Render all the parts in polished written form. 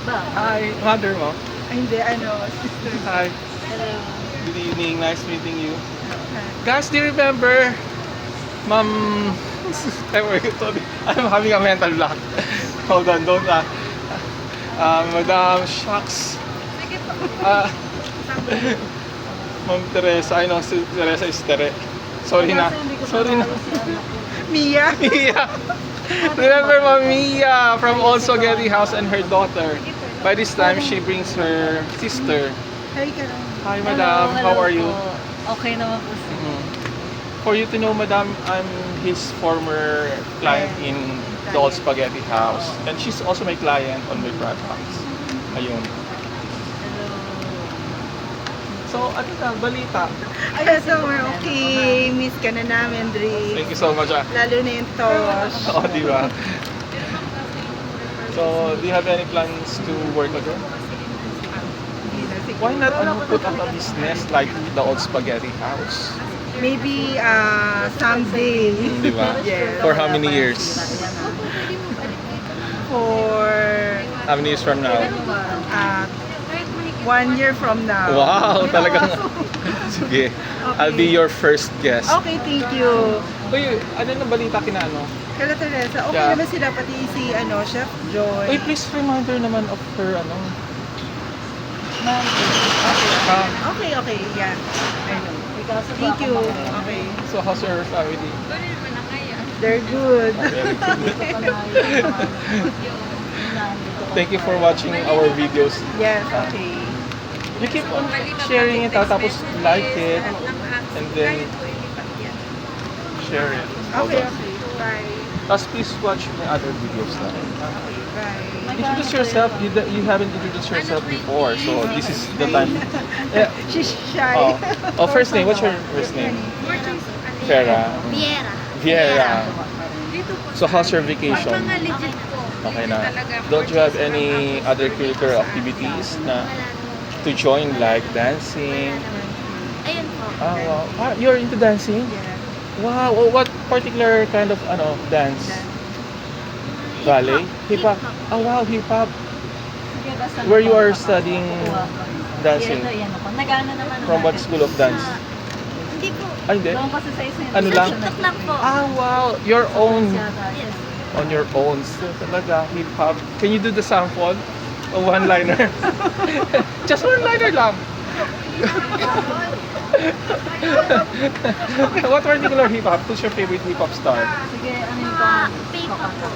Hi, mother mo. Ay, hindi, sister. Hi. Hello. Good evening. Nice meeting you. Guys, do you remember Ma'am... Sorry, I'm having a mental block. Hold on, don't Madam Shucks. Sige po. Ma'am Teresa, I know si Teresa is Tere. Sorry na. Sorry na. Mia. Mia. Remember Ma'am Mia from Old Spaghetti House and her daughter. By this time, she brings her sister. Hi, Karang. Hi, Madam. How are you? Okay naman po sir. For you to know, Madam, I'm his former client in the Old Spaghetti House. And she's also my client on my products. Ayun. Hello. So, ano na, balita? Ay, so we're okay. Miss ka na namin, Dre. Thank you so much. Lalo na yung Tosh. Oo, di ba? So, do you have any plans to work again? Why not put up a business like the Old Spaghetti House? Maybe someday. Di ba? Yes. For how many years? For How many years from now? 1 year from now. Wow, talagang... Sige, I'll be your first guest. Okay, thank you. Uy, ano na balita kina ano? Kala Teresa, okay Yeah. naman sila pati si Chef Joy. Uy, please remind her naman of her ano. Okay, yeah. I know. Thank you. Okay. So, how's your family? They're good. Very good. Thank you for watching our videos. Yes, okay. You keep on sharing it, tapos like it, and then share it. Okay. Bye. Tapos please watch my other videos na. Bye. Introduce yourself. You haven't introduced yourself before, so this is the time. Yeah. She's shy. Oh, first name. What's your first name? Farah. Viera. Viera. Dito po. So how's your vacation? Mga legit po. Okay na. Don't you have any other curricular activities na to join like dancing? Ayun po. Wow. You're into dancing? Yeah. Wow. What particular kind of dance? Ballet? Hip hop. Oh wow, hip hop. Where you are studying dancing? Nagana naman. From what school of dance? Hindi po. Ay, hindi. Doon kasi sa isa Ano lang? TikTok lang po. Wow. Your own. Yes. On your own. So, talaga, hip hop. Can you do the sample? A one-liner? Just one-liner lang. What particular hip hop? Who's your favorite hip hop star? Sige, ano yung pa? K-pop po.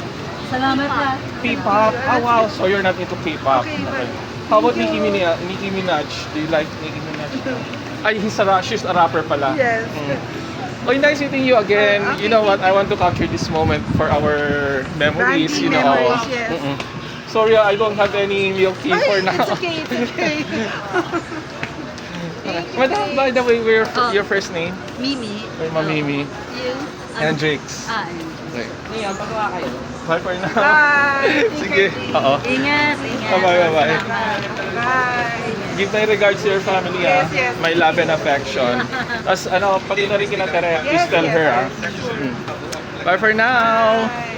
Salamat na. K-pop. Oh wow. So you're not into K-pop. Okay, but How about Nicki Minaj? Do you like Nicki Minaj? Ay, she's a rapper pala. Yes. Oh, nice meeting you again. You know what? I want to capture this moment for our memories. Bonding You know. memories, yes. Sorry, I don't have any milk tea for now. It's okay, it's okay. Madam, by the way, your first name? Mimi. Or Mamimi? You? Hendrix. Okay. Bye for now. Bye. Sige. Oo. Ingat. Bye-bye. Bye. Give my regards to your family, ah. Yes, yes. My love and affection. Tapos, pati na rin kina Tere, please Yes, tell yes. her, ah. Bye for now. Bye.